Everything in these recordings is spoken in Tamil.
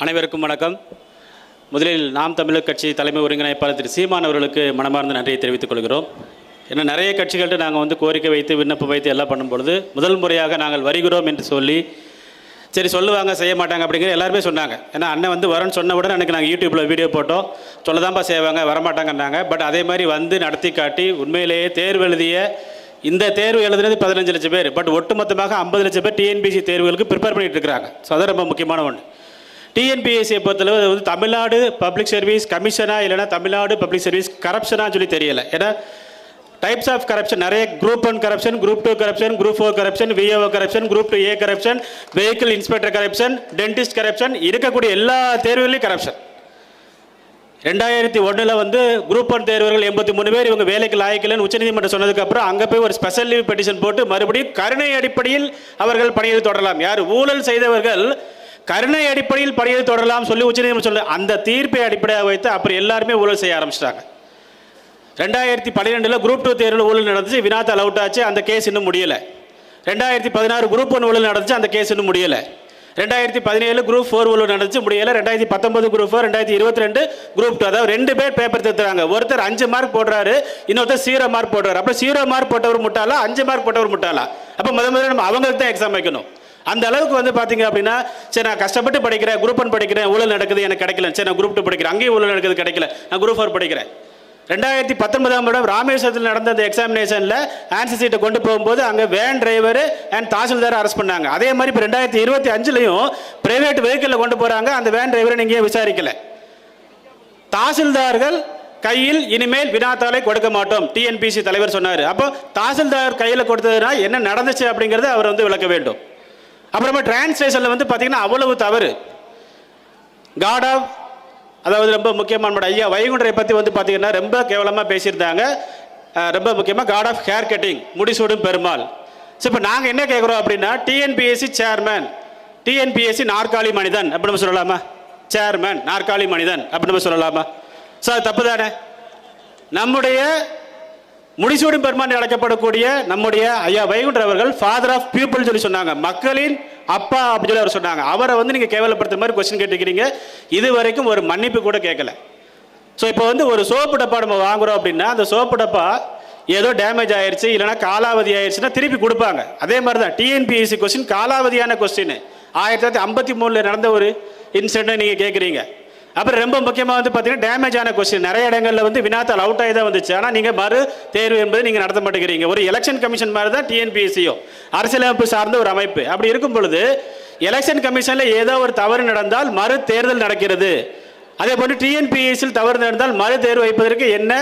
அனைவருக்கும் வணக்கம். முதலில் நாம் தமிழர் கட்சி தலைமை ஒருங்கிணைப்பாளர் திரு சீமான் அவர்களுக்கு மனமார்ந்த நன்றியை தெரிவித்துக் கொள்கிறோம். ஏன்னா நிறைய கட்சிகள்கிட்ட நாங்கள் கோரிக்கை வைத்து விண்ணப்பம் வைத்து எல்லாம் பண்ணும்பொழுது முதல் முறையாக நாங்கள் வருகிறோம் என்று சொல்லி சரி சொல்லுவாங்க செய்ய மாட்டாங்க அப்படிங்கிற எல்லாருமே சொன்னாங்க. ஏன்னா அண்ணன் வரேன்னு சொன்ன உடனே எனக்கு நாங்கள் யூடியூப்பில் வீடியோ போட்டோம், சொல்லதான்ப்பா செய்வாங்க வரமாட்டாங்கன்னாங்க. பட் அதே மாதிரி நடத்தி காட்டி உண்மையிலேயே தேர்வு எழுதிய இந்த தேர்வு எழுதுனது 15 லட்சம் பேர், பட் ஒட்டுமொத்தமாக 50 லட்சம் பேர் டிஎன்பிஎஸ்சி தேர்வுகளுக்கு ப்ரிப்பேர் பண்ணிட்டு இருக்கிறாங்க. ஸோ அது ரொம்ப முக்கியமான ஒன்று. டிஎன்பிஎஸ்சியை பொறுத்தளவு தமிழ்நாடு பப்ளிக் சர்வீஸ் கமிஷனா இல்லைனா தமிழ்நாடு பப்ளிக் சர்வீஸ் கரப்ஷனாக சொல்லி தெரியலை. ஏன்னா டைப்ஸ் ஆஃப் கரப்ஷன் நிறைய group 1 corruption, group 2 corruption, group 4 corruption, VAO corruption, group 2A corruption, vehicle inspector corruption, dentist corruption, இருக்கக்கூடிய எல்லா தேர்வுகளையும் கரப்ஷன். 2001 குரூப் 1 தேர்வர்கள் 83 பேர் இவங்க வேலைக்கு லாயக்கில்லைன்னு உச்சநீதிமன்றம் சொன்னதுக்கப்புறம் அங்கே போய் ஒரு ஸ்பெஷல் லீவ் பெட்டிஷன் போட்டு மறுபடியும் கருணை அடிப்படையில் அவர்கள் பணியில் தொடரலாம். யார் ஊழல் செய்தவர்கள் கருணை அடிப்படையில் பணியில் தொடரலாம் சொல்லி உச்சநீதிமன்றம் சொல்ல அந்த தீர்ப்பை அடிப்படையாக வைத்து அப்புறம் எல்லாருமே ஊழல் செய்ய ஆரம்பிச்சிட்டாங்க. 2012 குரூப் 2 தேர்வில் ஊழல் நடந்துச்சு, வினாத்தாள் அவுட் ஆச்சு, அந்த கேஸ் இன்னும் முடியலை. 2016 குரூப் 1 ஊழல் நடந்துச்சு, அந்த கேஸ் இன்னும் முடியலை. 2017 குரூப் 4 ஊழல் நடந்துச்சு, முடியலை. 2019 குரூப் 4, 2022 குரூப் 2. அதாவது 2 பேர் பேப்பர் திருத்துறாங்க. ஒருத்தர் 5 மார்க் போடுறாரு, இன்னொருத்தர் 0 மார்க் போடுறாரு. அப்போ 0 மார்க் போட்டவர் முட்டாளா, 5 மார்க் போட்டவர் முட்டாளா? அப்போ முதல்ல நம்ம அவங்களுக்கு தான் எக்ஸாம் வைக்கணும். அந்த அளவுக்கு பார்த்தீங்க அப்படின்னா சரி நான் கஷ்டப்பட்டு படிக்கிறேன், குரூப் 1 படிக்கிறேன், ஊழல் நடக்குது எனக்கு கிடைக்கல, சரி நான் குரூப் 2 படிக்கிறேன், அங்கேயும் ஊழல் நடக்குது கிடைக்கல, நான் குரூப் 4 படிக்கிறேன். 2019 ராமேஸ்வரத்தில் நடந்த அந்த எக்ஸாமினேஷனில் ஆன்சர் சீட்டை கொண்டு போகும்போது அங்கே வேன் டிரைவர் அண்ட் தாசில்தாரை அரெஸ்ட் பண்ணாங்க. அதே மாதிரி இப்போ 2025 பிரைவேட் வெஹிக்கிளில் கொண்டு போகிறாங்க, அந்த வேன் டிரைவரை நீங்கள் விசாரிக்கல. தாசில்தார்கள் கையில் இனிமேல் வினாத்தாளை கொடுக்க மாட்டோம் டிஎன்பிஎஸ்சி தலைவர் சொன்னார். அப்போ தாசில்தார் கையில் கொடுத்ததுனா என்ன நடந்துச்சு அப்படிங்கிறத அவர் விளக்க வேண்டும். அப்புறமா டிரான்ஸ்லேஷனில் பார்த்தீங்கன்னா அவ்வளவு தவறு. காட் ஆஃப் அதாவது ரொம்ப முக்கியமான ஐயா வைகுண்டரை பற்றி பார்த்தீங்கன்னா ரொம்ப கேவலமாக பேசியிருந்தாங்க. ரொம்ப முக்கியமாக god of hair cutting, Mudisoodum Perumal. So இப்போ நாங்கள் என்ன கேட்குறோம் அப்படின்னா டிஎன்பிஎஸ்சி சேர்மேன், டிஎன்பிஎஸ்சி நாற்காலி மனிதன் அப்படின்னு சொல்லலாமா? சேர்மேன் நாற்காலி மனிதன் அப்படின்னு சொல்லலாமா? ஸோ அது தப்பு தானே? நம்முடைய முடிசூடும் பெருமான் அழைக்கப்படக்கூடிய நம்முடைய ஐயா வைகுண்டர் அவர்கள் ஃபாதர் ஆஃப் பீப்புள் சொல்லி சொன்னாங்க, மக்களின் அப்பா அப்படின்னு சொல்லி அவர் சொன்னாங்க. அவரை நீங்கள் கேவலப்படுத்துற மாதிரி கொஸ்டின் கேட்டுக்கிறீங்க. இது வரைக்கும் ஒரு மன்னிப்பு கூட கேட்கல. ஸோ இப்போ ஒரு சோப்பு டப்பா நம்ம வாங்குறோம் அப்படின்னா அந்த சோப்பு டப்பா ஏதோ டேமேஜ் ஆயிடுச்சு இல்லைனா காலாவதி ஆயிடுச்சுன்னா திருப்பி கொடுப்பாங்க. அதே மாதிரி தான் டிஎன்பிஎஸ்சி கொஸ்டின் காலாவதியான கொஸ்டின் 1953 நடந்த ஒரு இன்சிடென்ட் நீங்கள் கேட்குறீங்க. அப்புறம் ரொம்ப முக்கியமாக பார்த்தீங்கன்னா டேமேஜ் ஆன கொஸ்டின் நிறைய இடங்களில் வினாத்தாள் அவுட் ஆகி தான் வந்துச்சு. ஆனால் நீங்கள் மறு தேர்வு என்பது நீங்கள் நடத்த மாட்டேங்கிறீங்க. ஒரு எலெக்ஷன் கமிஷன் மாதிரி தான் டிஎன்பிஎஸ்சியோ, அரசியலமைப்பு சார்ந்த ஒரு அமைப்பு. அப்படி இருக்கும் பொழுது எலெக்ஷன் கமிஷனில் ஏதோ ஒரு தவறு நடந்தால் மறு தேர்தல் நடக்கிறது. அதே போன்று டிஎன்பிஎஸ்சியில் தவறு நடந்தால் மறு தேர்வு வைப்பதற்கு என்ன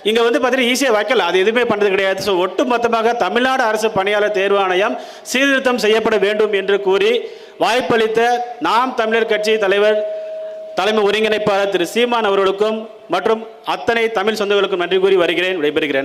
இங்கே பார்த்தீங்கன்னா ஈஸியாக வைக்கல, அது எதுவுமே பண்ணது கிடையாது. ஸோ ஒட்டு மொத்தமாக தமிழ்நாடு அரசு பணியாளர் தேர்வு ஆணையம் சீர்திருத்தம் செய்யப்பட வேண்டும் என்று கூறி வாய்ப்பளித்த நாம் தமிழர் கட்சி தலைமை ஒருங்கிணைப்பாளர் திரு சீமான் அவர்களுக்கும் மற்றும் அத்தனை தமிழ் சொந்தங்களுக்கும் நன்றி கூறி வருகிறேன், விடைபெறுகிறேன்.